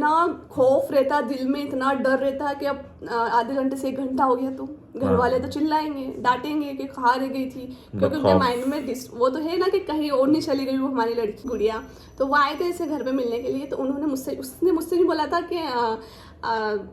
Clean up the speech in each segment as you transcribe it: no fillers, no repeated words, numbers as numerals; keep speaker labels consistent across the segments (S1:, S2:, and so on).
S1: ना खौफ रहता दिल में, इतना डर रहता कि अब आधे घंटे से 1 घंटा हो गया तो घर वाले तो चिल्लाएंगे, डांटेंगे कि कहाँ रह गई थी, क्योंकि उनके माइंड में वो तो है ना कि कहीं और नहीं चली गई वो हमारी लड़की गुड़िया। तो वो आए थे इसे घर पे मिलने के लिए, तो उन्होंने उसने मुझसे भी बोला था कि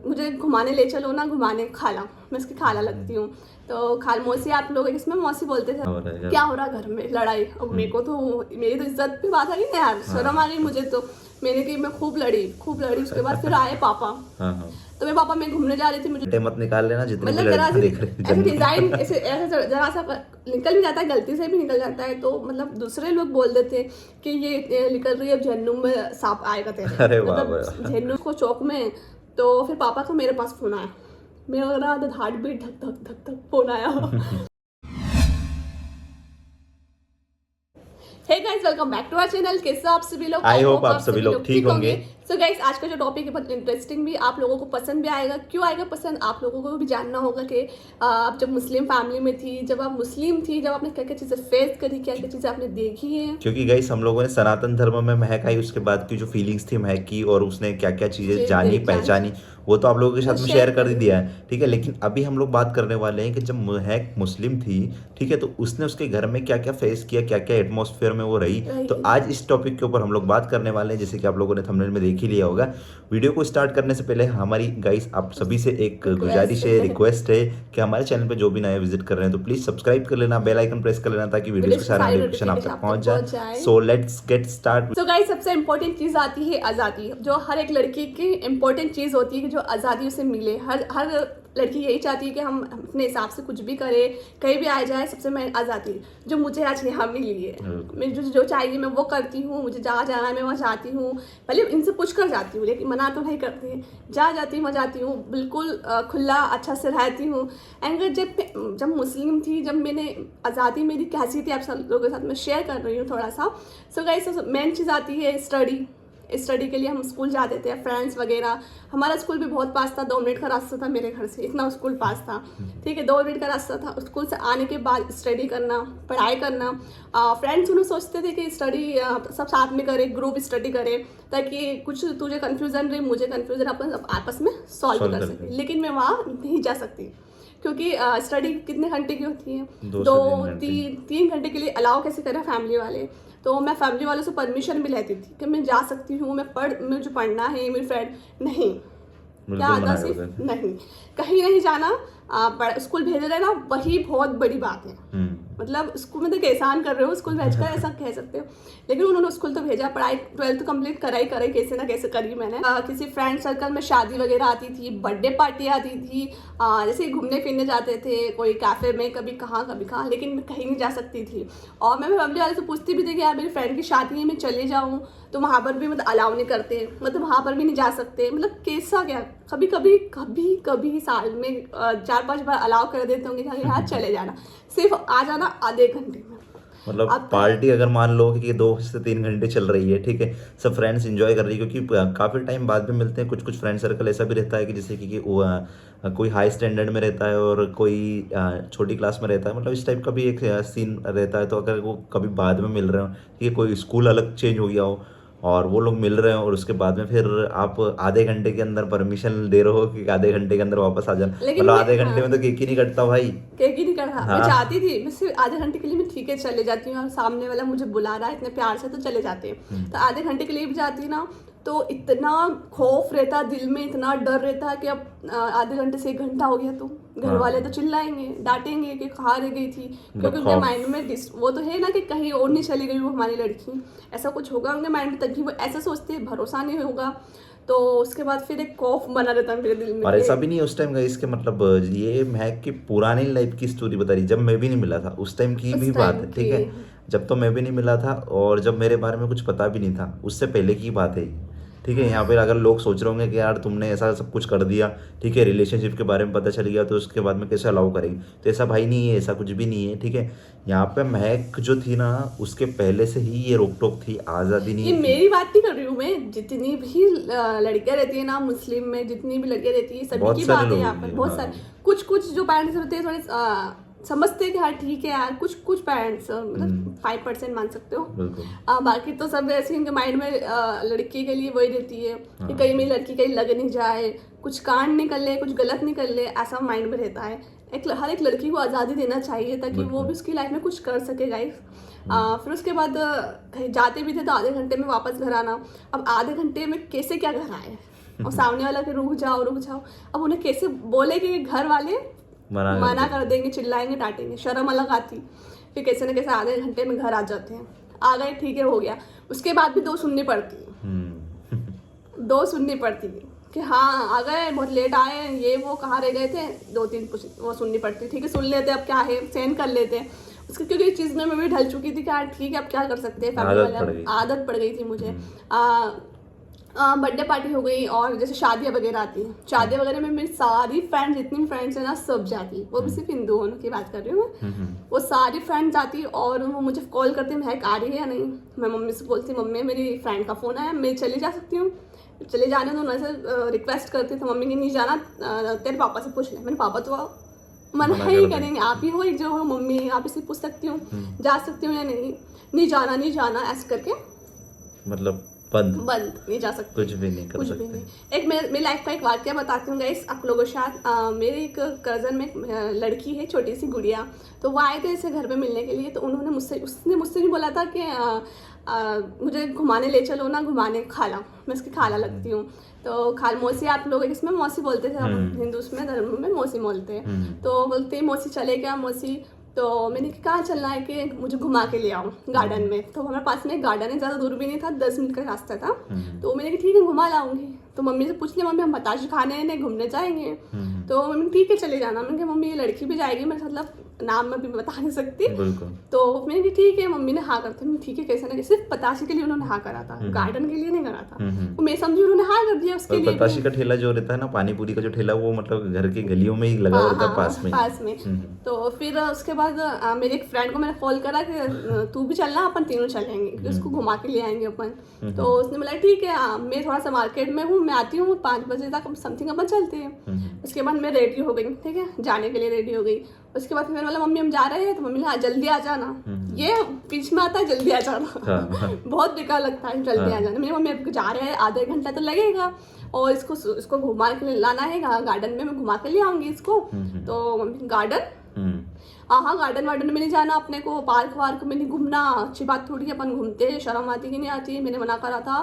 S1: मुझे घुमाने ले चलो ना, घुमाने खाला, मैं उसकी खाला लगती हूँ। तो खाल मौसी आप लोग इसमें मौसी बोलते थे। क्या हो रहा घर में लड़ाई, अब मेरे को तो मेरी तो इज्जत पे बात आ गई ना यार, शर्म आ गई मुझे तो। मैंने की मैं खूब लड़ी उसके बाद फिर आए पापा। तो मेरे पापा मैं घूमने जा रही थी, मुझे
S2: मत निकाल लेना जितनी
S1: मतलब जरा ऐसे डिजाइन ऐसे जरा सा निकल भी जाता है, गलती से भी निकल जाता है, तो मतलब दूसरे लोग बोल देते कि ये निकल रही है, झन्नू में सांप आएगा तेरे।
S2: अरे
S1: मतलब झन्नू को चौक में। तो फिर पापा का मेरे पास फोन आया, मेरा हार्ट बीट धक धक धक धक फोन आया। Hey guys, welcome back to our channel. कैसे आप सभी लोग?
S2: आई होप आप सभी लोग ठीक होंगे।
S1: सो गाइस, आज का जो टॉपिक है बहुत इंटरेस्टिंग भी, आप लोगों को पसंद भी आएगा। क्यों आएगा पसंद, आप लोगों को भी जानना होगा कि आप जब मुस्लिम फैमिली में थी, जब आप मुस्लिम थी, जब आपने क्या क्या चीज़ें फेस करी, क्या क्या चीज़ें आपने देखी है।
S2: क्योंकि गाइस हम लोगों ने सनातन धर्म में महक आई, उसके बाद की जो फीलिंग्स थी महक की, और उसने क्या क्या चीजें जानी पहचानी, वो तो आप लोगों के साथ में शेयर कर ही दिया है, ठीक है। लेकिन अभी हम लोग बात करने वाले हैं कि जब महक मुस्लिम थी, ठीक है, तो उसने उसके घर में क्या क्या फेस किया, क्या क्या एटमॉस्फेयर में वो रही। तो आज इस टॉपिक के ऊपर हम लोग बात करने वाले हैं, जैसे कि आप लोगों ने थंबनेल में देख ही लिया होगा। वीडियो को स्टार्ट करने से पहले हमारी गाइस आप सभी से एक गुजारिश है, रिक्वेस्ट है कि हमारे चैनल पे जो भी नया विजिट कर रहे हैं तो प्लीज सब्सक्राइब कर लेना, बेल आइकन प्रेस कर लेना, ताकि वीडियो के सारे नोटिफिकेशन आप तक पहुंच जाए। So let's get start.
S1: तो गाइस, सबसे इंपॉर्टेंट चीज आती है आजादी, जो हर एक लड़की की इंपॉर्टेंट चीज होती है कि जो आजादी उसे मिले। हर लड़की यही चाहती है कि हम अपने हिसाब से कुछ भी करें, कहीं भी आ जाए। सबसे मैं आज़ादी जो मुझे आज यहाँ मिली है, मैं जो चाहिए मैं वो करती हूँ। मुझे जहाँ जाना है मैं वहाँ जाती हूँ, भले इनसे पूछ कर जाती हूँ, लेकिन मना तो नहीं करती। जहाँ जाती हूँ वहाँ जाती हूँ, बिल्कुल खुला अच्छा से रहती हूँ। एंड जब मुस्लिम थी, जब मैंने आज़ादी मेरी कैसी थी, आप सब लोगों के साथ मैं शेयर कर रही हूँ थोड़ा सा। सो गाइस, मेन चीज़ आती है स्टडी के लिए हम स्कूल जाते थे, फ्रेंड्स वगैरह। हमारा स्कूल भी बहुत पास था, 2 मिनट का रास्ता था मेरे घर से, इतना स्कूल पास था, ठीक है। 2 मिनट का रास्ता था। स्कूल से आने के बाद स्टडी करना, पढ़ाई करना। फ्रेंड्स उन्हें सोचते थे कि स्टडी सब साथ में करें, ग्रुप स्टडी करें, ताकि कुछ तुझे कन्फ्यूज़न रहे, मुझे कन्फ्यूज़न, अपन आपस में सॉल्व कर सकें। लेकिन मैं वहाँ नहीं जा सकती, क्योंकि स्टडी कितने घंटे की होती है, 2-3 घंटे के लिए अलाउ कैसे करें फैमिली वाले। तो मैं फैमिली वालों से परमिशन भी लेती थी कि मैं जा सकती हूँ, मुझे पढ़ना है। मेरी फ्रेंड नहीं, क्या आता सिर्फ नहीं, कहीं नहीं जाना, स्कूल भेज रहे ना, वही बहुत बड़ी बात है। मतलब स्कूल में तो एहसान कर रहे हो, स्कूल भेजकर ऐसा कह सकते हो। लेकिन उन्होंने स्कूल तो भेजा, पढ़ाई 12th कंप्लीट कराई कैसे ना कैसे करी मैंने। किसी फ्रेंड सर्कल में शादी वगैरह आती थी, बर्थडे पार्टी आती थी, जैसे घूमने फिरने जाते थे, कोई कैफे में, कभी कहाँ, लेकिन मैं कहीं नहीं जा सकती थी। और मैं फैमिली वाले से पूछती भी थी कि यार मेरी फ्रेंड की शादी है, मैं चले जाऊँ, तो वहाँ पर भी मतलब अलाउ नहीं करते, मतलब वहाँ पर भी नहीं जा सकते। मतलब कैसा क्या, कभी साल में 4-5 बार अलाउ कर देते होंगे कि हाँ चले जाना, सिर्फ आ जाना आधे घंटे में।
S2: मतलब पार्टी अगर मान लो कि 2 से 3 घंटे चल रही है, ठीक है, सब फ्रेंड्स एंजॉय कर रही है, क्योंकि काफ़ी टाइम बाद में मिलते हैं। कुछ फ्रेंड सर्कल ऐसा भी रहता है कि जैसे कि कोई हाई स्टैंडर्ड में रहता है और कोई छोटी क्लास में रहता है, मतलब इस टाइप का भी एक सीन रहता है। तो अगर वो कभी बाद में मिल रहे हो, ठीक है, कोई स्कूल अलग चेंज हो गया हो और वो लोग मिल रहे हो, और उसके बाद में फिर आप आधे घंटे के अंदर परमिशन दे रहे हो कि आधे घंटे के अंदर वापस आ जाना, मतलब आधे घंटे में तो केक ही नहीं कटता भाई,
S1: केक ही नहीं कटा। मैं चाहती थी मैं सिर्फ आधे घंटे के लिए, मैं ठीक है चले जाती हूँ, और सामने वाला मुझे बुला रहा है इतने प्यार से, तो चले जाते हैं। तो आधे घंटे के लिए भी जाती ना, तो इतना खौफ रहता दिल में, इतना डर रहता कि अब आधे घंटे से 1 घंटा हो गया तो घर वाले तो चिल्लाएंगे, डांटेंगे कि कहाँ रह गई थी, क्योंकि उनके माइंड में वो तो है ना कि कहीं और नहीं चली गई वो हमारी लड़की, ऐसा कुछ होगा उनके माइंड में, तभी वो ऐसा सोचते हैं, भरोसा नहीं होगा। तो उसके बाद फिर एक खौफ बना रहता है मेरे दिल में।
S2: और ऐसा भी नहीं है उस टाइम का, इसके मतलब ये महक की पुरानी लाइफ की स्टोरी बता रही, जब मैं भी नहीं मिला था उस टाइम की भी बात है, ठीक है। जब तो मैं भी नहीं मिला था और जब मेरे बारे में कुछ पता भी नहीं था, उससे पहले की बात है, ठीक है। यहाँ पे अगर लोग सोच रहे होंगे कि यार तुमने ऐसा सब कुछ कर दिया, ठीक है, रिलेशनशिप के बारे में पता चल गया तो उसके बाद में कैसे अलाउ करेंगे, तो ऐसा भाई नहीं है, ऐसा कुछ भी नहीं है, ठीक है। यहाँ पे महक जो थी ना, उसके पहले से ही ये रोक टोक थी, आज़ादी नहीं।
S1: ये मेरी बात नहीं कर रही हूँ मैं, जितनी भी लड़कियां रहती है ना मुस्लिम में, जितनी भी लड़कियां रहती है, सभी की बात है यहाँ पर। बहुत सारे कुछ जो पेरेंट्स होते हैं थोड़े समझते हैं कि हाँ ठीक है यार, कुछ कुछ पेरेंट्स मतलब 5% मान सकते हो।
S2: बिल्कुल।
S1: बाकी तो सब ऐसे इनके माइंड में लड़की के लिए वही रहती है कि कहीं मेरी लड़की कहीं लग नहीं जाए, कुछ कांड नहीं कर ले, कुछ गलत नहीं कर ले, ऐसा माइंड में रहता है। हर एक लड़की को आज़ादी देना चाहिए ताकि वो भी उसकी लाइफ में कुछ कर सके गाइस। फिर उसके बाद कहीं जाते भी थे तो आधे घंटे में वापस घर आना। अब आधे घंटे में कैसे क्या घर आए और सामने वाला कि रुक जाओ रुक जाओ, अब उन्हें कैसे बोले कि घर वाले मना कर देंगे, चिल्लाएंगे, डांटेंगे, शर्म अलग आती। फिर कैसे ना कैसे आधे घंटे में घर आ जाते हैं। आ गए ठीक है हो गया, उसके बाद भी 2 सुननी पड़ती है 2 सुननी पड़ती है कि हाँ आ गए, बहुत लेट आए, ये वो कहाँ रह गए थे, 2-3 वो सुननी पड़ती। ठीक है सुन लेते, अब क्या है सहन कर लेते हैं उसके, क्योंकि इस चीज़ में मैं भी ढल चुकी थी कि यार ठीक है अब क्या कर सकते हैं, फैमिली वाले आदत पड़ गई थी मुझे। बर्थडे पार्टी हो गई और जैसे शादियाँ वगैरह आती हैं, शादियाँ वगैरह में मेरी सारी फ्रेंड्स जितनी फ्रेंड्स हैं ना सब जाती, वो भी सिर्फ हिंदुओं की बात कर रही हूँ मैं। वो सारी फ्रेंड्स आती और वो मुझे कॉल करती महक आ रही है या नहीं। मैं मम्मी से बोलती मम्मी मेरी फ्रेंड का फ़ोन आया, मैं चली जा सकती हूँ, चले जाने तो उन्होंने रिक्वेस्ट करती तो मम्मी की नहीं जाना, तेरे पापा से पूछ ले। मैंने पापा तो मना ही करेंगे, आप ही हो एक जो हो मम्मी, आप इसे पूछ सकती हूँ जा सकती हूँ या नहीं जाना नहीं जाना, ऐसे करके मतलब बंद नहीं जा सकती,
S2: कुछ भी नहीं कर सकते।
S1: भी नहीं। एक मेरी लाइफ का एक वाक्य बताती हूँ गाइस आप लोगों के साथ। मेरे एक कज़न में एक लड़की है, छोटी सी गुड़िया, तो वो आए थे इसे घर पे मिलने के लिए। तो उन्होंने उसने मुझसे नहीं बोला था कि मुझे घुमाने ले चलो ना, घुमाने खाला, मैं उसकी खाला लगती हूँ। तो खाल मौसी आप लोग इसमें मौसी बोलते थे, हम हिंदू में धर्म में मौसी बोलते हैं। तो बोलते मौसी चले क्या मौसी, तो मैंने कहा चलना है कि मुझे घुमा के ले आओ गार्डन में। तो हमारे पास में एक गार्डन है, ज़्यादा दूर भी नहीं था, 10 मिनट का रास्ता था। तो मैंने कहा ठीक है घुमा लाऊंगी। तो मम्मी से पूछ लिया मम्मी हम बताशे खाने नहीं घूमने जाएंगे। तो मम्मी ठीक है चले जाना। मैंने कहा मम्मी ये लड़की भी जाएगी, मैं मतलब नाम में भी बता नहीं सकती। तो मैंने कहा ठीक है, मम्मी ने हाँ करते ठीक है, कैसे ना कैसे सिर्फ बताशे के लिए उन्होंने हाँ करा था, गार्डन के लिए नहीं करा था। तो मैं समझी उन्होंने हाँ कर दिया उसके लिए।
S2: बताशे का ठेला जो रहता है ना, पानी पूरी का जो ठेला, वो मतलब घर की गलियों में ही लगा रहता है पास में।
S1: तो फिर उसके बाद मेरी एक फ्रेंड को मैंने कॉल करा कि तू भी चलना, अपन तीनों चलेंगे क्योंकि उसको घुमा के ले आएंगे अपन। तो उसने बोला ठीक है, मैं थोड़ा सा मार्केट में हूँ, मैं आती हूँ 5 बजे तक समथिंग अपन चलते हैं। उसके बाद मैं रेडी हो गई, ठीक है जाने के लिए रेडी हो गई। उसके बाद फिर बोला मम्मी हम जा रहे हैं, तो मम्मी ने जल्दी आ जाना। ये बीच में आता है जल्दी आ जाना बहुत बेकार लगता है जल्दी आ जाना। मेरी मम्मी अब जा रहे हैं, आधे घंटा तो लगेगा और इसको घुमा के लाना है गार्डन में, मैं घुमा के ले आऊंगी इसको। तो मम्मी गार्डन हाँ गार्डन वार्डन में नहीं जाना अपने को, पार्क वार्क में नहीं घूमना, अच्छी बात थोड़ी, अपन घूमते हैं, शर्म आती कि नहीं आती। मैंने मना करा था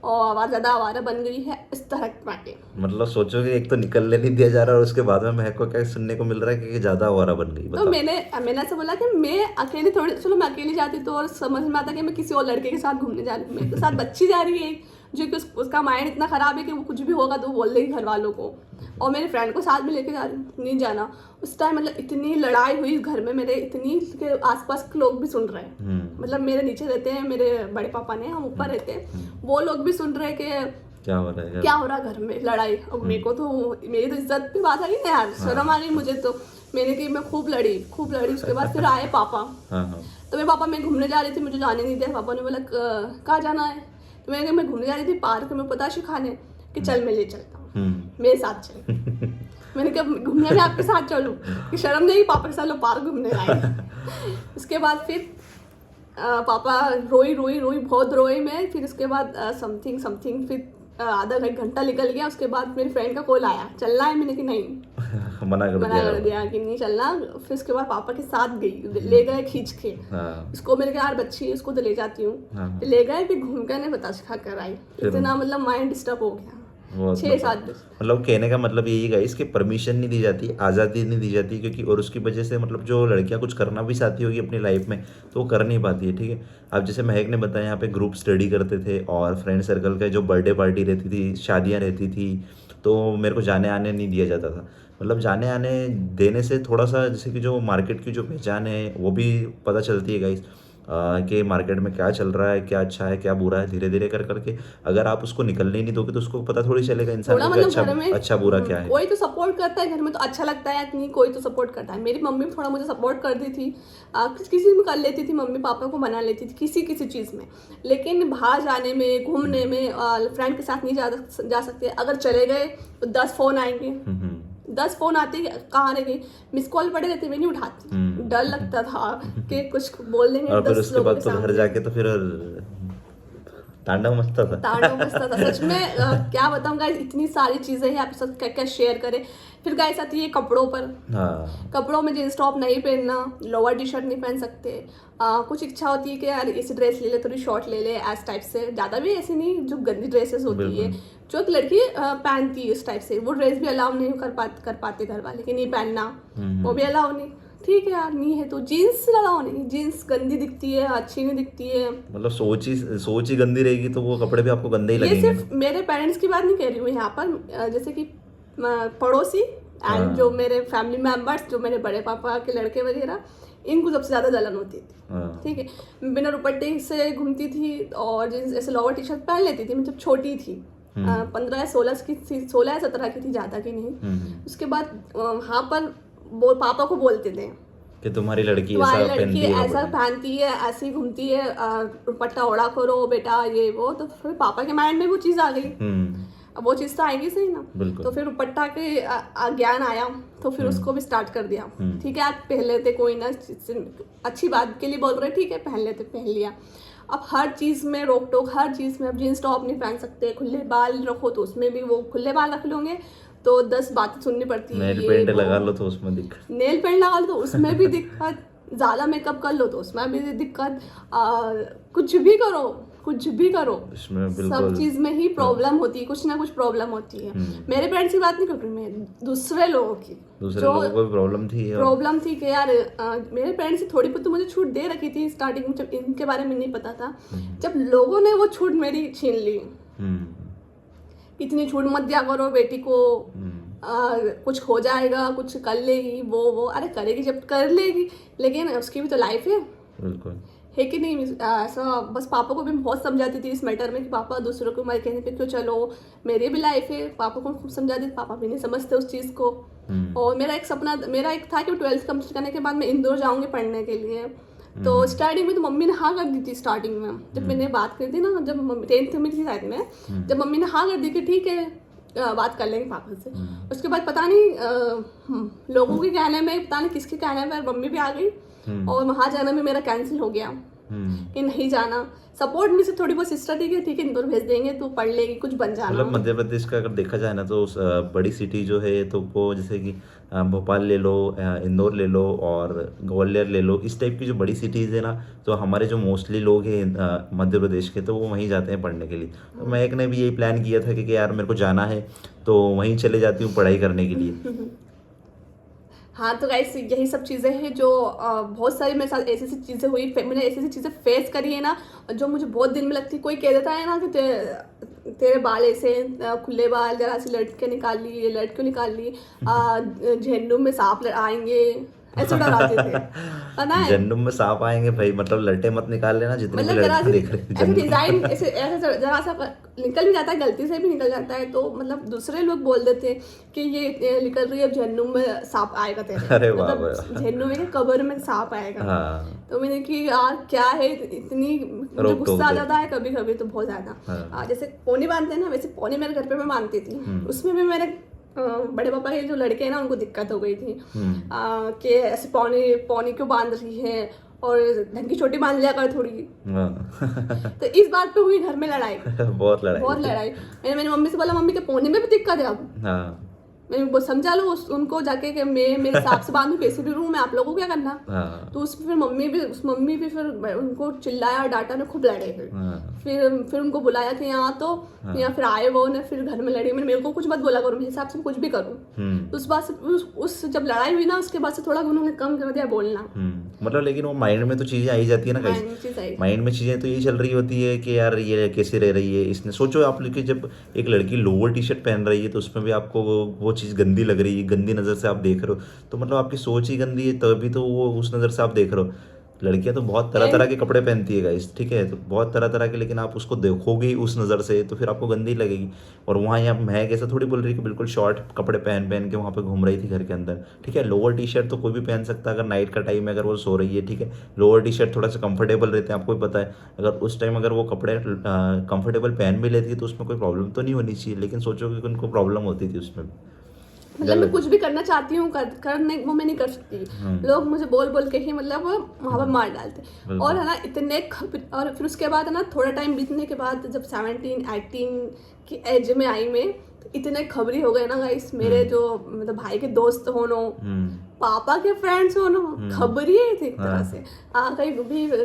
S1: और आवाज़ ज़्यादा आवारा बन गई है इस तरह की बातें।
S2: मतलब सोचो कि एक तो निकलने नहीं दिया जा रहा और उसके बाद में महक को क्या सुनने को मिल रहा है कि ज़्यादा आवारा बन गई।
S1: तो मैंने ऐसे बोला कि मैं अकेली थोड़ी, चलो मैं अकेली जाती तो और समझ में आता कि मैं किसी और लड़के के साथ घूमने जा रही हूँ, मेरे साथ बच्ची जा रही है जो कि उसका माइंड इतना ख़राब है कि वो कुछ भी होगा तो बोल देगी घर वालों को, और मेरे फ्रेंड को साथ में लेके जा रही हूँ, नहीं जाना। उस टाइम मतलब इतनी लड़ाई हुई घर में मेरे, इतनी के आसपास के लोग भी सुन रहे हैं। मतलब मेरे नीचे रहते हैं मेरे बड़े पापा ने, हम ऊपर रहते हैं, वो लोग भी सुन रहे हैं कि क्या हो रहा है घर में लड़ाई। और मेरे को तो मेरी तो इज्जत पे बात आ गई ना यार, शर्म आ गई मुझे। तो मैंने कि मैं खूब लड़ी उसके बाद फिर आए पापा। तो मेरे पापा मैं घूमने जा रही थी, मुझे जाने नहीं दिया। पापा ने बोला कहाँ जाना है, तो मैंने कहा मैं घूमने जा रही थी पार्क में बताशे खाने, कि चल मैं ले चलता हूँ, मेरे साथ चल। मैंने कहा घूमने में आपके साथ चलूँ, कि शर्म नहीं पापा के साथ लोग पार्क घूमने आए। उसके बाद फिर पापा रोई बहुत रोई मैं। फिर उसके बाद समथिंग फिर आधा घंटा निकल गया। उसके बाद मेरी फ्रेंड का कॉल आया चलना है, मैंने कि नहीं मना कर दिया कि नहीं चलना। फिर उसके बाद पापा के साथ गई, ले गए खींच के उसको। मेरे यार बच्ची उसको तो ले जाती हूँ, ले गए, फिर घूम कर बताशे खा कर आई। इतना मतलब माइंड डिस्टर्ब हो गया 6-7 बजे।
S2: मतलब कहने का मतलब यही गाइस कि परमिशन नहीं दी जाती, आज़ादी नहीं दी जाती, क्योंकि और उसकी वजह से मतलब जो लड़कियां कुछ करना भी चाहती होगी अपनी लाइफ में तो वो कर नहीं पाती है। ठीक है, अब जैसे महक ने बताया यहाँ पे ग्रुप स्टडी करते थे और फ्रेंड सर्कल का जो बर्थडे पार्टी रहती थी, शादियाँ रहती थी, तो मेरे को जाने आने नहीं दिया जाता था। मतलब जाने आने देने से थोड़ा सा जैसे कि जो मार्केट की जो पहचान है वो भी पता चलती है गाइस, कि मार्केट में क्या चल रहा है, क्या अच्छा है क्या बुरा है। धीरे धीरे कर करके अगर आप उसको निकलने ही नहीं दोगे तो उसको पता थोड़ी चलेगा इंसान को मतलब अच्छा बुरा क्या है।
S1: कोई तो सपोर्ट करता है घर में तो अच्छा लगता है, नहीं कोई तो सपोर्ट करता है। मेरी मम्मी थोड़ा मुझे सपोर्ट करती थी, किसी में कर लेती थी, मम्मी पापा को मना लेती थी किसी चीज़ में। लेकिन बाहर जाने में, घूमने में, फ्रेंड के साथ नहीं जा सकते। अगर चले गए तो 10 फ़ोन आएंगे, 10 फोन आते कहाँ रह गई, मिस कॉल पड़े रहते, मैं नहीं उठाती, डर लगता था कि कुछ बोल देंगे
S2: और फिर
S1: 10
S2: उसके
S1: लोगों
S2: बाद
S1: के
S2: तो घर
S1: सामने।
S2: जाके तो फिर तांडव मचता था।
S1: तांडव मचता था सच में। क्या बताऊँ गाइस, इतनी सारी चीजें हैं आपके साथ क्या क्या शेयर करें। फिर गाइस आती है कपड़ों पर।
S2: हाँ
S1: कपड़ों में जींस टॉप नहीं पहनना, लोअर टी शर्ट नहीं पहन सकते। कुछ इच्छा होती है कि यार ऐसी ड्रेस ले ले, थोड़ी शॉर्ट ले ले, ऐस टाइप से, ज़्यादा भी ऐसी नहीं जो गंदी ड्रेसेस होती है
S2: बिल्कुल।
S1: जो एक लड़की पहनती है इस टाइप से, वो ड्रेस भी अलाउ नहीं कर पाते घर वाले कि नहीं पहनना, वो भी अलाउ नहीं। ठीक है यार, नहीं है तो जीन्स लगाओ, नहीं जीन्स गंदी दिखती है, अच्छी नहीं दिखती है।
S2: मतलब सोच ही गंदी रहेगी तो वो कपड़े भी आपको गंदे ही
S1: ये
S2: लगेंगे
S1: सिर्फ मेरे पेरेंट्स की बात नहीं कह रही हूँ यहाँ पर, जैसे कि पड़ोसी
S2: हाँ।
S1: एंड जो मेरे फैमिली मेंबर्स, जो मेरे बड़े पापा के लड़के वगैरह, इनको सबसे ज़्यादा जलन होती थी।
S2: हाँ।
S1: ठीक है, मैं बिना दुपट्टे से घूमती थी और जींस ऐसे लोअर टी शर्ट पहन लेती थी। मैं जब छोटी थी 15 या 16 की थी, 16 या 17 की थी, ज़्यादा की नहीं। उसके बाद वहाँ पर वो पापा को बोलते थे
S2: कि तुम्हारी लड़की
S1: तुम्हारी
S2: ऐसा
S1: लड़की
S2: पहनती है
S1: ऐसा
S2: कपड़े।
S1: पहनती है, ऐसी घूमती है, दुपट्टा ओढ़ा करो बेटा, ये वो। तो फिर पापा के माइंड में वो चीज़ आ गई। अब वो चीज़ तो आएगी सही ना।
S2: बिल्कुल।
S1: तो फिर दुपट्टा के ज्ञान आया, तो फिर उसको भी स्टार्ट कर दिया। ठीक है, आज पहन लेते, कोई ना, अच्छी बात के लिए बोल रहे, ठीक है पहन लेते, पहन लिया। अब हर चीज़ में रोक टोक, हर चीज़ में। अब जीन्स टॉप नहीं पहन सकते, खुले बाल रखो तो उसमें भी वो खुले बाल रख लोगे तो 10 बातें सुननी पड़ती है।
S2: नेल पेंट लगा लो तो उसमें दिक्कत।
S1: नेल पेंट लगा लो तो उसमें भी दिक्कत, ज़्यादा मेकअप कर लो तो उसमें भी दिक्कत। कुछ भी करो, कुछ भी करो,
S2: इसमें
S1: सब
S2: बिल्कुल
S1: चीज़ में ही प्रॉब्लम होती है, कुछ ना कुछ प्रॉब्लम होती है। मेरे पेरेंट्स की बात नहीं कर रही मैं, दूसरे लोगों की
S2: दूसरे लोगों को भी प्रॉब्लम थी और
S1: प्रॉब्लम थी कि यार मेरे पेरेंट्स ने थोड़ी बहुत तो मुझे छूट दे रखी थी स्टार्टिंग में, जब इनके बारे में नहीं पता था। जब लोगों ने वो छूट मेरी छीन ली, इतनी छूट मत दिया करो बेटी को, कुछ हो जाएगा, कुछ कर लेगी, वो अरे करेगी जब कर लेगी, लेकिन उसकी भी तो लाइफ है।
S2: बिल्कुल
S1: है कि नहीं। ऐसा बस पापा को भी बहुत समझाती थी इस मैटर में कि पापा दूसरों को मैं कहने पे क्यों चलो, मेरी भी लाइफ है। पापा को खूब समझाती थी, पापा भी नहीं समझते उस चीज़ को। और मेरा एक था कि 12th कंप्लीट करने के बाद मैं इंदौर जाऊंगी पढ़ने के लिए। तो स्टार्टिंग में तो मम्मी ने हाँ कर दी थी। स्टार्टिंग में जब मैंने बात करी थी ना, जब मम्मी 10th में थी शायद में, जब मम्मी ने हाँ कर दी कि ठीक है बात कर लेंगे पापा से। उसके बाद पता नहीं लोगों के कहने में, पता नहीं किसके कहने में मम्मी भी आ गई और वहाँ जाना भी मेरा कैंसिल हो गया कि नहीं जाना। सपोर्ट में से थोड़ी बहुत सिस्टर थी कि ठीक है इंदौर भेज देंगे, तू पढ़ लेगी, कुछ बन जाना।
S2: मतलब मध्य प्रदेश का अगर देखा जाए ना तो बड़ी सिटी जो है तो वो जैसे कि भोपाल ले लो, इंदौर ले लो और ग्वालियर ले लो, इस टाइप की जो बड़ी सिटीज़ है ना, तो हमारे जो मोस्टली लोग हैं मध्य प्रदेश के, तो वो वहीं जाते हैं पढ़ने के लिए। तो मैं एक ने भी यही प्लान किया था कि यार मेरे को जाना है तो वहीं चले जाती हूँ पढ़ाई करने के लिए।
S1: हाँ तो गाइस यही सब चीज़ें हैं जो बहुत सारी मेरे साथ ऐसी ऐसी चीज़ें हुई, मैंने ऐसी ऐसी चीज़ें फेस करी है ना, जो मुझे बहुत दिन में लगती। कोई कह देता है ना कि तेरे बाल ऐसे खुले बाल, जरा सी लटके निकाल ली, ये लटके निकाल ली, झेंडू में सांप आएंगे, ऐसे डराते थे। पता है
S2: जन्नम में सांप आएंगे भाई, मतलब लट्टे मत निकाल लेना जितने भी
S1: मतलब जरा
S2: लड़के
S1: सी
S2: देख रहे हैं
S1: ऐसे
S2: जन्नम।
S1: डिजाइन ऐसे जरा सा निकल भी जाता है, गलती से भी निकल जाता है, तो मतलब दूसरे लोग बोल देते हैं कि ये निकल रही है, अब झन्नू में सांप आएगा तेरे।
S2: अरे वाह
S1: मतलब झन्नू में कब्र में सांप आएगा।
S2: हाँ
S1: तो मैंने कि यार क्या है, इतनी मुझे
S2: रोक टोक
S1: गुस्सा आ
S2: दे।
S1: जाता है कभी कभी तो बहुत ज्यादा।
S2: हाँ।
S1: जैसे पोनी बांधते हैं ना, वैसे पोनी मेरे घर पे मैं बांधती थी। उसमें भी मेरे बड़े पापा के जो लड़के हैं ना, उनको दिक्कत हो गई थी कि ऐसे पौनी क्यों बांध रही है, और ढंग की छोटी बांध लिया कर थोड़ी।
S2: हाँ।
S1: तो इस बात पे हुई घर में लड़ाई,
S2: बहुत लड़ाई
S1: बहुत लड़ाई। मैंने मेरी मम्मी से बोला, मम्मी के पौने में भी दिक्कत है अब।
S2: हाँ
S1: मैंने वो समझा लो उनको जाके कि मैं मेरे हिसाब से बांधूं, कैसे भी रूम में, आप लोगों को क्या करना।
S2: हाँ
S1: तो उस फिर मम्मी भी फिर उनको चिल्लाया, डांटा, ने खूब लड़े फिर उनको बुलाया कि यहाँ तो यहाँ फिर आए वो ने, फिर घर में लड़ी। मैंने मेरे को कुछ मत बोला करो, मेरे हिसाब से कुछ भी करूँ। तो उस बात से उस जब लड़ाई हुई ना, उसके बाद से थोड़ा उन्होंने कम कर दिया बोलना।
S2: मतलब लेकिन वो माइंड में तो चीजें आई जाती है ना गाइस, माइंड में चीजें तो यही चल रही होती है कि यार ये कैसे रह रही है। इसने सोचो आप लोग कि जब एक लड़की लोअर टी शर्ट पहन रही है तो उसमें भी आपको वो चीज़ गंदी लग रही है, गंदी नज़र से आप देख रहे हो, तो मतलब आपकी सोच ही गंदी है, तभी तो वो उस नज़र से आप देख रहे हो। लड़कियां तो बहुत तरह तरह के कपड़े पहनती है गाइस, ठीक है, तो बहुत तरह तरह के, लेकिन आप उसको देखोगे ही उस नज़र से तो फिर आपको गंदी लगेगी। और वहाँ यहाँ मैं कैसा थोड़ी बोल रही कि बिल्कुल शॉर्ट कपड़े पहन के वहाँ पे घूम रही थी घर के अंदर, ठीक है। लोअर टी शर्ट तो कोई भी पहन सकता है अगर नाइट का टाइम है, अगर वो सो रही है, ठीक है। लोअर टी शर्ट थोड़ा सा कंफर्टेबल रहते हैं, आपको भी पता है। अगर उस टाइम अगर वो कपड़े कंफर्टेबल पहन भी लेती है तो उसमें कोई प्रॉब्लम तो नहीं होनी चाहिए, लेकिन सोचो कि उनको प्रॉब्लम होती थी उसमें।
S1: मतलब मैं कुछ भी करना चाहती हूँ करने वो मैं नहीं कर सकती। लोग मुझे बोल बोल के ही मतलब वहाँ पर मार डालते। और है ना इतने और फिर उसके बाद है ना थोड़ा टाइम बीतने के बाद जब 17-18 की एज में आई मैं, तो इतने खबरी हो गए ना गाइस, मेरे जो मतलब भाई के दोस्त होनो, पापा के फ्रेंड्स होनो, खबरी ही थे एक तरह से।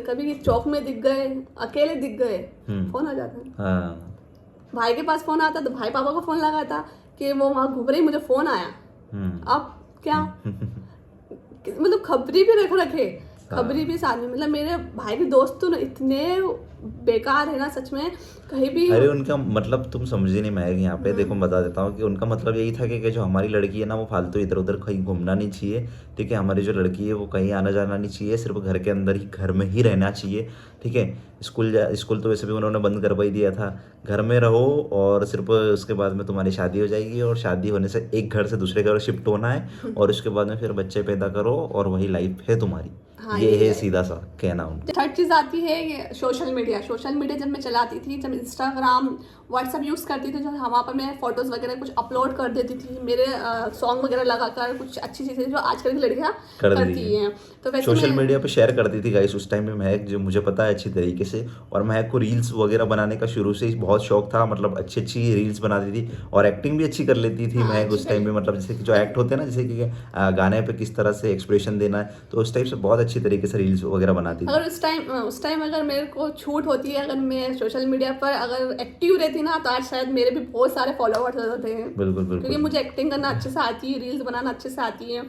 S1: कभी चौक में दिख गए, अकेले दिख गए, फोन आ जाता। भाई के पास फोन आता तो भाई पापा को फोन लगाता कि वो वहाँ घूम रही, मुझे फोन आया। अब क्या मतलब खबरी भी रखे, खबरी भी साथ में। मतलब मेरे भाई के दोस्त तो ना इतने बेकार है ना सच में, कहीं भी।
S2: अरे उनका मतलब तुम समझे नहीं महक, यहाँ पे देखो बता देता हूँ कि उनका मतलब यही था कि जो हमारी लड़की है ना वो फालतू इधर उधर कहीं घूमना नहीं चाहिए, ठीक है। हमारी जो लड़की है वो कहीं आना जाना नहीं चाहिए, सिर्फ घर के अंदर ही घर में ही रहना चाहिए, ठीक है। स्कूल तो वैसे भी उन्होंने बंद करवा ही दिया था, घर में रहो और सिर्फ उसके बाद में तुम्हारी शादी हो जाएगी और शादी होने से एक घर से दूसरे घर शिफ्ट होना है और उसके बाद में फिर बच्चे पैदा करो और वही लाइफ है तुम्हारी।
S1: हाँ,
S2: ये है सीधा सा कहना उनका।
S1: थर्ड चीज़ आती है ये सोशल मीडिया। सोशल मीडिया जब मैं चलाती थी, जब इंस्टाग्राम व्हाट्सएप यूज़ करती थी, तो वहाँ पर मैं फ़ोटोज़ वगैरह कुछ अपलोड कर देती थी, मेरे सॉन्ग वगैरह लगाकर, कुछ अच्छी चीज़ें जो आजकल की लड़कियाँ करती हैं। तो वैसे
S2: सोशल मीडिया पे शेयर करती थी गाइस उस टाइम में महक, जो मुझे पता है अच्छी तरीके से। और महक को रील्स वगैरह बनाने का शुरू से ही बहुत शौक था, मतलब अच्छी अच्छी रील्स बनाती थी और एक्टिंग भी अच्छी कर लेती थी महक उस टाइम में। मतलब जैसे कि जो एक्ट होते हैं ना, जैसे कि गाने पे किस तरह से एक्सप्रेशन देना है, तो उस टाइप से बहुत अच्छी तरीके से रील्स वगैरह बनाती थी।
S1: अगर उस टाइम अगर मेरे को छूट होती है, अगर मैं सोशल मीडिया पर अगर एक्टिव रहती ना, तो आज शायद मेरे भी बहुत सारे फॉलोवर्स होते हैं।
S2: बिल्कुल
S1: क्योंकि मुझे एक्टिंग करना अच्छे से आती है, रील्स बनाना अच्छे से आती है।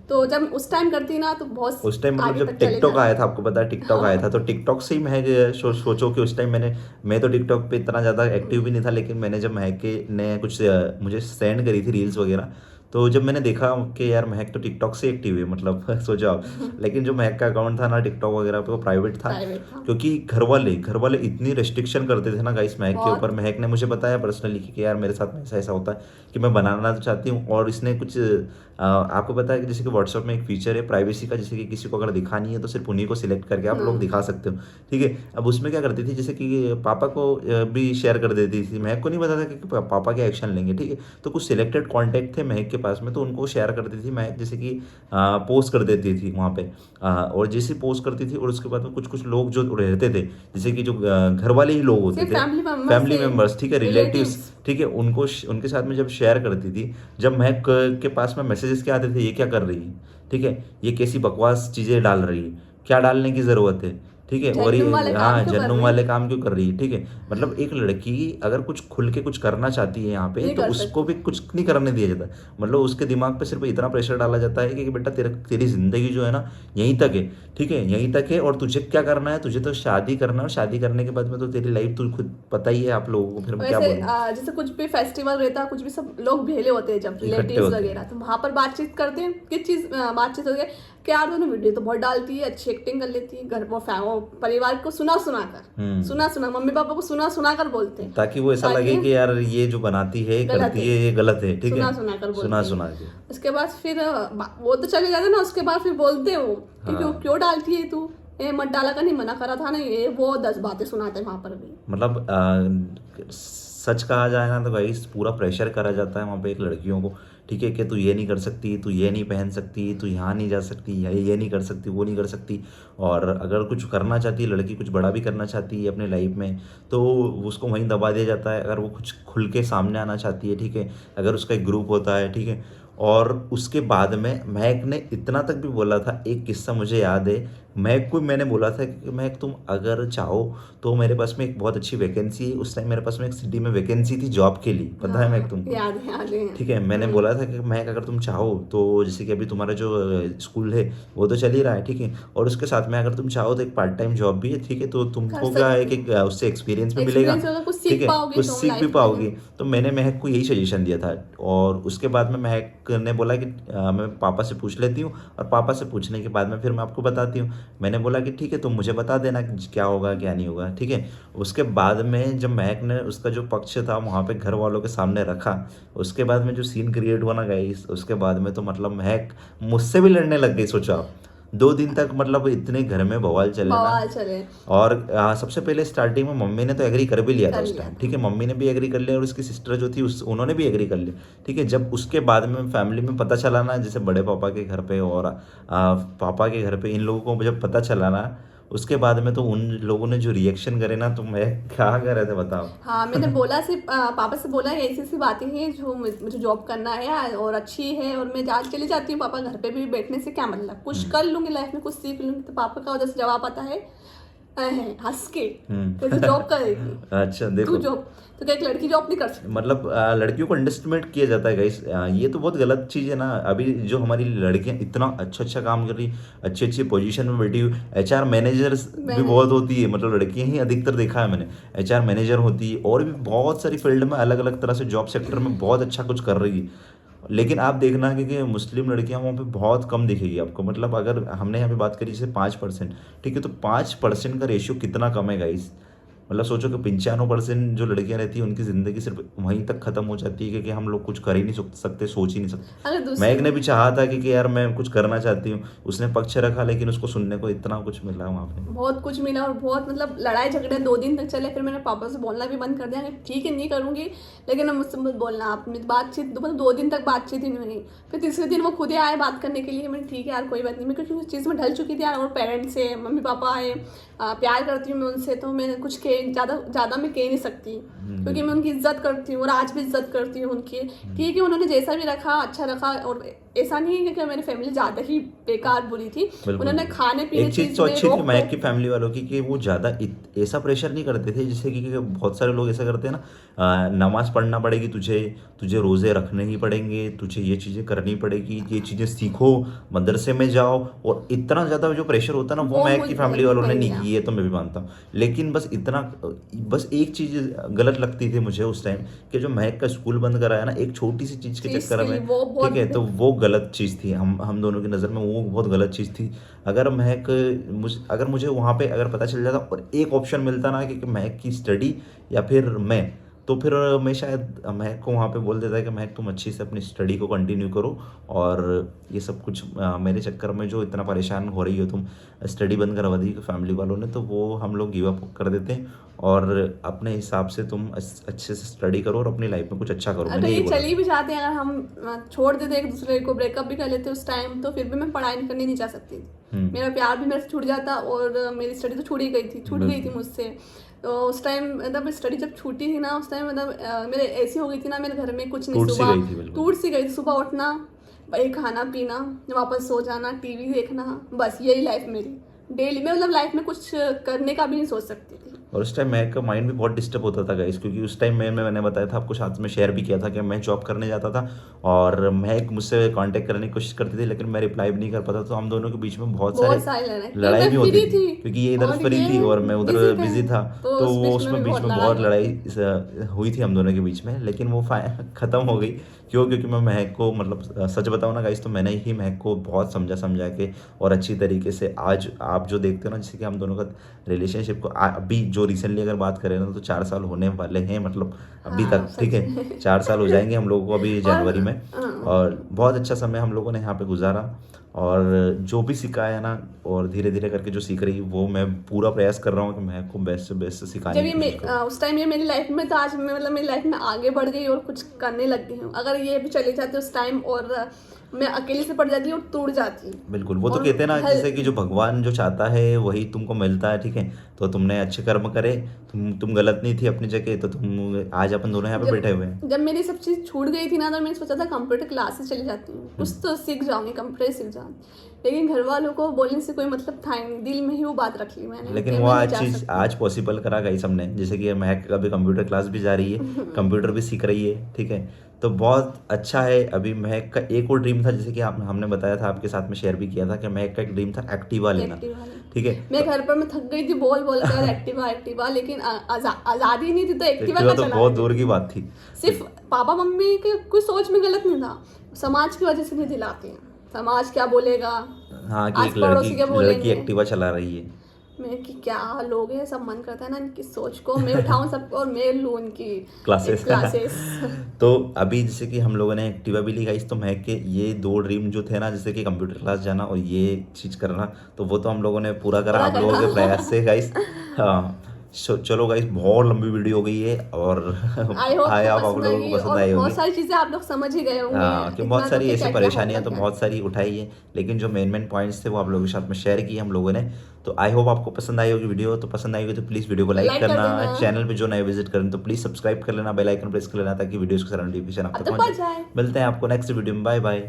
S1: तो जब उस टाइम करती ना तो बहुत
S2: उस टाइम मतलब जब टिकटॉक आया था, आपको पता है टिकटॉक आया था, तो टिकटॉक से ही महक सोचो कि उस टाइम मैं तो टिकटॉक पे इतना ज़्यादा एक्टिव भी नहीं था, लेकिन मैंने जब महक ने कुछ मुझे सेंड करी थी रील्स वगैरह, तो जब मैंने देखा कि यार महक तो टिकटॉक से एक्टिव है, मतलब सोचो आप। लेकिन जो महक का अकाउंट था ना टिकटॉक वगैरह पे, वो प्राइवेट था। क्योंकि घर वाले इतनी रेस्ट्रिक्शन करते थे ना गाइस महक के ऊपर। महक ने मुझे बताया पर्सनली कि यार मेरे साथ में ऐसा होता है कि मैं बनाना तो चाहती हूँ, और इसने कुछ आपको पता है कि जैसे कि व्हाट्सएप में एक फीचर है प्राइवेसी का, जैसे कि किसी को अगर दिखानी है तो सिर्फ उन्हीं को सिलेक्ट करके आप लोग दिखा सकते हो, ठीक है। अब उसमें क्या करती थी, जैसे कि पापा को भी शेयर कर देती थी, महक को नहीं पता था कि पापा के एक्शन लेंगे, ठीक है। तो कुछ सिलेक्टेड कॉन्टैक्ट थे महक के पास में, तो उनको शेयर करती थी महक, जैसे कि पोस्ट कर देती थी वहाँ पे। और जैसे पोस्ट करती थी और उसके बाद में कुछ लोग जो रहते थे, जैसे कि जो घर वाले ही लोग होते थे, फैमिली मेम्बर्स, ठीक है, रिलेटिव्स, ठीक है, उनके साथ में जब शेयर करती थी, जब महक के पास में मैसेजेस क्या आते थे, ये क्या कर रही है, ठीक है, ये कैसी बकवास चीज़ें डाल रही है, क्या डालने की ज़रूरत है, ठीक है, और ये जन्नू वाले काम क्यों कर रही है, ठीक है। मतलब एक लड़की अगर कुछ खुल के कुछ करना चाहती है यहाँ पे, तो उसको भी कुछ नहीं करने दिया जाता। मतलब उसके दिमाग पे सिर्फ इतना प्रेशर डाला जाता है कि बेटा तेरी जिंदगी जो है ना यहीं तक है, ठीक है, यहीं तक है, और तुझे क्या करना है, तुझे तो शादी करना है, और शादी करने के बाद में तो तेरी लाइफ तू खुद पता ही है आप लोगों को। फिर क्या बोलूं,
S1: जैसे कुछ भी फेस्टिवल रहता है, कुछ भी सब लोग भेले होते हैं जब रिलेटिव्स वगैरह, तो वहाँ पर बातचीत करते हैं, किस चीज बातचीत होती है कि यार दोनों वीडियो तो बहुत डालती है, अच्छी एक्टिंग कर लेती है, घर वो परिवार को सुना मम्मी पापा को सुना कर बोलते हैं,
S2: ताकि वो ऐसा लगे कि यार ये जो बनाती है करती है ये गलत है, ठीक है, सुना के।
S1: उसके बाद फिर वो तो चले जाते ना, उसके बाद फिर बोलते हो कि क्यों डालती है तू, ये मत डाला का, नहीं मना करा था ना, ये वो 10 बातें सुनाते हैं वहाँ पर भी।
S2: मतलब सच कहा जाए ना तो गाइस पूरा प्रेशर करा जाता है वहाँ पे एक लड़कियों को, ठीक है, कि तू ये नहीं कर सकती, तू ये नहीं पहन सकती, तू यहाँ नहीं जा सकती, ये नहीं कर सकती, वो नहीं कर सकती। और अगर कुछ करना चाहती है लड़की, कुछ बड़ा भी करना चाहती है अपने लाइफ में, तो उसको वहीं दबा दिया जाता है। अगर वो कुछ खुल के सामने आना चाहती है, ठीक है, अगर उसका एक ग्रुप होता है, ठीक है। और उसके बाद में महक ने इतना तक भी बोला था, एक किस्सा मुझे याद है, महक को मैंने बोला था कि महक तुम अगर चाहो तो मेरे पास में एक बहुत अच्छी वैकेंसी है, उस टाइम मेरे पास में एक सिटी में वैकेंसी थी जॉब के लिए, पता है महक तुमको?
S1: याद है।
S2: ठीक है, मैंने बोला था कि महक अगर तुम चाहो तो, जैसे कि अभी तुम्हारा जो स्कूल है वो तो चल ही रहा है, ठीक है, और उसके साथ में अगर तुम चाहो तो एक पार्ट टाइम जॉब भी है, ठीक है, तो तुमको क्या है कि उससे एक्सपीरियंस भी मिलेगा, ठीक है, कुछ सीख भी पाओगी। तो मैंने महक को यही सजेशन दिया था, और उसके बाद में महक ने बोला कि मैं पापा से पूछ लेती हूँ, और पापा से पूछने के बाद में फिर मैं आपको बताती हूँ। मैंने बोला कि ठीक है, तुम मुझे बता देना क्या होगा क्या नहीं होगा, ठीक है। उसके बाद में जब महक ने उसका जो पक्ष था वहाँ पे घर वालों के सामने रखा, उसके बाद में जो सीन क्रिएट हुआ ना गाइस, उसके बाद में तो मतलब महक मुझसे भी लड़ने लग गई, सोचो आप। 2 दिन तक मतलब इतने घर में बवाल चले ना।
S1: बवाल चले।
S2: और सबसे पहले स्टार्टिंग में मम्मी ने तो एग्री कर भी लिया था
S1: कर
S2: उस
S1: लिया
S2: टाइम, ठीक है, मम्मी ने भी एग्री कर लिया और उसकी सिस्टर जो थी उस उन्होंने भी एग्री कर लिया, ठीक है। जब उसके बाद में फैमिली में पता चला ना, जैसे बड़े पापा के घर पे और पापा के घर पे इन लोगों को जब पता चला ना, उसके बाद में तो उन लोगों ने जो रिएक्शन करे ना, तो मैं क्या कर रहे थे बताओ।
S1: हाँ, मैंने बोला सिर्फ पापा से बोला ऐसी ऐसी बातें हैं जो मुझे जॉब करना है और अच्छी है और मैं आज चली जाती हूँ, पापा घर पे भी बैठने से क्या मतलब, कुछ कर लूंगी लाइफ में, कुछ सीख लूंगी। तो पापा का उधर से जवाब आता है हंस के कि तू जॉब करेगी।
S2: अच्छा
S1: तू
S2: देखो,
S1: जॉब तो क्या एक लड़की जॉब नहीं कर सकती?
S2: मतलब लड़कियों को अंडरस्टिमेट किया जाता है गाइस, ये तो बहुत गलत चीज़ है ना। अभी जो हमारी लड़कियां इतना अच्छा अच्छा काम कर रही, अच्छी अच्छी पोजीशन में बैठी हुई, एचआर मैनेजर्स भी बहुत होती है, मतलब लड़कियां ही अधिकतर देखा है मैंने, एचआर मैनेजर होती है और भी बहुत सारी फील्ड में अलग अलग तरह से जॉब सेक्टर में बहुत अच्छा कुछ कर रही है। लेकिन आप देखना कि मुस्लिम लड़कियां वहाँ पे बहुत कम दिखेगी आपको। मतलब अगर हमने यहाँ पे बात करी जैसे 5%, ठीक है, तो 5% का रेशियो कितना कम है गाइस। मतलब सोचो कि 95% जो लड़कियां रहती हैं उनकी ज़िंदगी सिर्फ वहीं तक ख़त्म हो जाती है कि हम लोग कुछ कर ही नहीं सकते, सोच ही नहीं सकते।
S1: अगर
S2: मैग
S1: दूसरी
S2: ने भी चाहा था कि यार मैं कुछ करना चाहती हूँ, उसने पक्ष रखा, लेकिन उसको सुनने को इतना कुछ मिला वहाँ पे।
S1: बहुत कुछ मिला और बहुत मतलब लड़ाई झगड़े 2 दिन तक चले। फिर मैंने पापा से बोलना भी बंद कर दिया कि ठीक है नहीं करूँगी, लेकिन अब मुझसे मत बोलना आप। मेरी बातचीत मतलब 2 दिन तक बातचीत ही नहीं हुई। फिर तीसरे दिन वो खुद ही आए बात करने के लिए। मैंने ठीक है यार कोई बात नहीं, मैं क्योंकि उस चीज़ में ढल चुकी थी यार, और पेरेंट्स से मम्मी पापा आए, प्यार करती हूँ मैं उनसे, तो मैं कुछ ज़्यादा मैं कह नहीं सकती क्योंकि मैं उनकी इज्जत करती हूँ और आज भी इज्जत करती हूँ उनकी। ठीक है, उन्होंने जैसा भी रखा अच्छा रखा, और ऐसा नहीं है कि मेरी फैमिली ज़्यादा ही बेकार बुरी थी। उन्होंने खाने पीने
S2: एक चीज़ तो अच्छी थी महक की फैमिली वालों की कि वो ज़्यादा ऐसा प्रेशर नहीं करते थे, जैसे कि बहुत सारे लोग ऐसा करते हैं ना, नमाज पढ़ना पड़ेगी तुझे, तुझे रोज़े रखने ही पड़ेंगे, तुझे ये चीज़ें करनी पड़ेगी, ये चीज़ें सीखो, मदरसे में जाओ, और इतना ज़्यादा जो प्रेशर होता है ना, वो महक की फैमिली वालों ने नहीं की, ये तो मैं भी मानता हूँ। लेकिन बस इतना, बस एक चीज़ गलत लगती थी मुझे उस टाइम कि जो महक का स्कूल बंद कराया ना एक छोटी सी चीज़ के चक्कर में, ठीक है, तो वो गलत चीज़ थी। हम दोनों की नज़र में वो बहुत गलत चीज़ थी। अगर अगर मुझे वहाँ पे अगर पता चल जाता और एक ऑप्शन मिलता ना कि महक की स्टडी या फिर मैं, तो फिर मैं शायद महक को वहाँ पे बोल देता है कि महक तुम अच्छी से अपनी स्टडी को कंटिन्यू करो, और ये सब कुछ मेरे चक्कर में जो इतना परेशान हो रही हो तुम, स्टडी बंद करवा दी फैमिली वालों ने, तो वो हम लोग गिव अप कर देते हैं और अपने हिसाब से तुम अच्छे से स्टडी करो और अपनी लाइफ में कुछ अच्छा करो।
S1: अगर ये चली भी जाते हैं, अगर हम छोड़ देते एक दूसरे को, ब्रेकअप भी कर लेते उस टाइम, तो फिर भी मैं पढ़ाई करने नहीं जा सकती थी। मेरा प्यार भी मेरे से छूट जाता और मेरी स्टडी तो छूट गई थी मुझसे। तो उस टाइम मतलब स्टडी जब छूटी थी ना, उस टाइम मतलब मेरे ऐसी हो गई थी ना, मेरे घर में कुछ नहीं, सुबह टूट सी गई थी। सुबह उठना, भाई खाना पीना, वापस सो जाना, टीवी देखना, बस यही लाइफ मेरी डेली। मैं मतलब लाइफ में कुछ करने का भी नहीं सोच सकती थी।
S2: और उस टाइम महक का माइंड भी बहुत डिस्टर्ब होता था गाइस, क्योंकि उस टाइम मैंने बताया था आपको, साथ में शेयर भी किया था कि मैं जॉब करने जाता था और महक मुझसे कांटेक्ट करने की कोशिश करती थी, लेकिन मैं रिप्लाई भी नहीं कर पाता। तो हम दोनों के बीच में बहुत सारे लड़ाई भी होती थी, क्योंकि ये इधर फ्री थी और मैं उधर बिजी था। तो वो उसमें बीच में बहुत लड़ाई हुई थी हम दोनों के बीच में, लेकिन वो ख़त्म हो गई। क्यों? क्योंकि मैं महक को, मतलब सच बताऊँ ना गाइस, तो मैंने ही महक को बहुत समझा के और अच्छी तरीके से, आज आप जो देखते हो ना, जैसे कि हम दोनों का रिलेशनशिप को अभी जो रिसेंटली अगर बात करें ना, तो 4 साल होने वाले हैं, मतलब अभी तक, ठीक है, 4 साल हो जाएंगे हम लोगों को अभी जनवरी में। और बहुत अच्छा समय हम लोगों ने यहाँ पे गुजारा, और जो भी सीखा है ना, और धीरे धीरे करके जो सीख रही है, वो मैं पूरा प्रयास कर रहा हूँ कि मैं को बेस्ट से बेस्ट सिखाने की कोशिश करूँ।
S1: उस टाइम ये मेरी लाइफ में था, आज मैं मतलब मेरी लाइफ में आगे बढ़ गई और कुछ करने लग गई हूँ। अगर ये भी चले जाते उस टाइम और मैं अकेले से पड़ जाती और टूट जाती।
S2: बिल्कुल, वो तो कहते हैं ना, जैसे कि जो भगवान जो चाहता है वही तुमको मिलता है, ठीक है। तो तुमने अच्छे कर्म करे, तुम गलत नहीं थी अपनी जगह, तो तुम आज अपन दोनों यहाँ पे बैठे हुए हैं।
S1: जब मेरी सब चीज़ छूट गई थी ना, तो मैंने सोचा था कंप्यूटर क्लासेस चली जाती हूँ, कुछ तो सीख जाऊंगी, कंप्यूटर सीख जाऊंगी। लेकिन घर वालों को बोलने से कोई मतलब था नहीं, दिल में ही वो बात रख ली मैंने।
S2: लेकिन वो आज पॉसिबल करा गई सबने, जैसे कि महक अभी कंप्यूटर क्लास भी जा रही है, कंप्यूटर भी सीख रही है, ठीक है। तो बहुत अच्छा है। अभी महक का एक और ड्रीम था, जैसे कि हमने बताया था, आपके साथ में शेयर भी किया था कि महक का एक ड्रीम था एक्टिवा लेना, ठीक है।
S1: मैं घर पर मैं थक गई थी बोल कर एक्टिवा, लेकिन आज़ादी नहीं थी, तो एक्टिवा का
S2: तो बहुत दूर की बात थी।
S1: सिर्फ पापा मम्मी के कोई सोच में गलत नहीं था, समाज की वजह से नहीं दिलाते हैं। समाज क्या बोलेगा,
S2: हाँ, कि एक लड़की एक्टिवा चला रही है।
S1: मैं कि क्या लोग हैं, सब मन करता है ना इनकी सोच को मैं उठाऊं सबको और मैं लूं उनकी
S2: क्लासेस
S1: क्लासेस।
S2: तो अभी जैसे कि हम लोगों ने एक्टिवा भी ली गाइस, तो महक के ये 2 ड्रीम जो थे ना, जैसे कि कंप्यूटर क्लास जाना और ये चीज़ करना, तो वो तो हम लोगों ने पूरा करा
S1: पूरा
S2: आप लोगों के
S1: करा।
S2: प्रयास से गाइस। हाँ, चलो गाइस, बहुत लंबी वीडियो हो गई है और
S1: आई होप
S2: आए
S1: को
S2: आप
S1: पसंद
S2: लोगों को
S1: आएगी
S2: पसंद
S1: और
S2: आई होगी।
S1: बहुत सारी चीजें आप लोग समझ ही गए होंगे,
S2: हाँ, कि बहुत
S1: इतना तो
S2: सारी
S1: कि
S2: ऐसी
S1: क्या क्या
S2: परेशानियां
S1: होता
S2: तो
S1: क्या।
S2: बहुत सारी उठाई है, लेकिन जो मेन पॉइंट्स थे वो आप लोगों के साथ में शेयर किए हम लोगों ने। तो आई होप आपको पसंद आई होगी वीडियो, तो पसंद आई होगी तो प्लीज़ वीडियो को लाइक
S1: लाइक कर
S2: करना,
S1: देना,
S2: चैनल पे जो नए विजिट करें तो प्लीज़ सब्सक्राइब कर लेना, बेल आइकन प्रेस कर लेना ताकि वीडियोस का सारा नोटिफिकेशन आप
S1: अब
S2: तक
S1: तक
S2: पहुंच
S1: पहुंच
S2: जाए।
S1: जाए।
S2: मिलते हैं आपको नेक्स्ट वीडियो में, बाय बाय।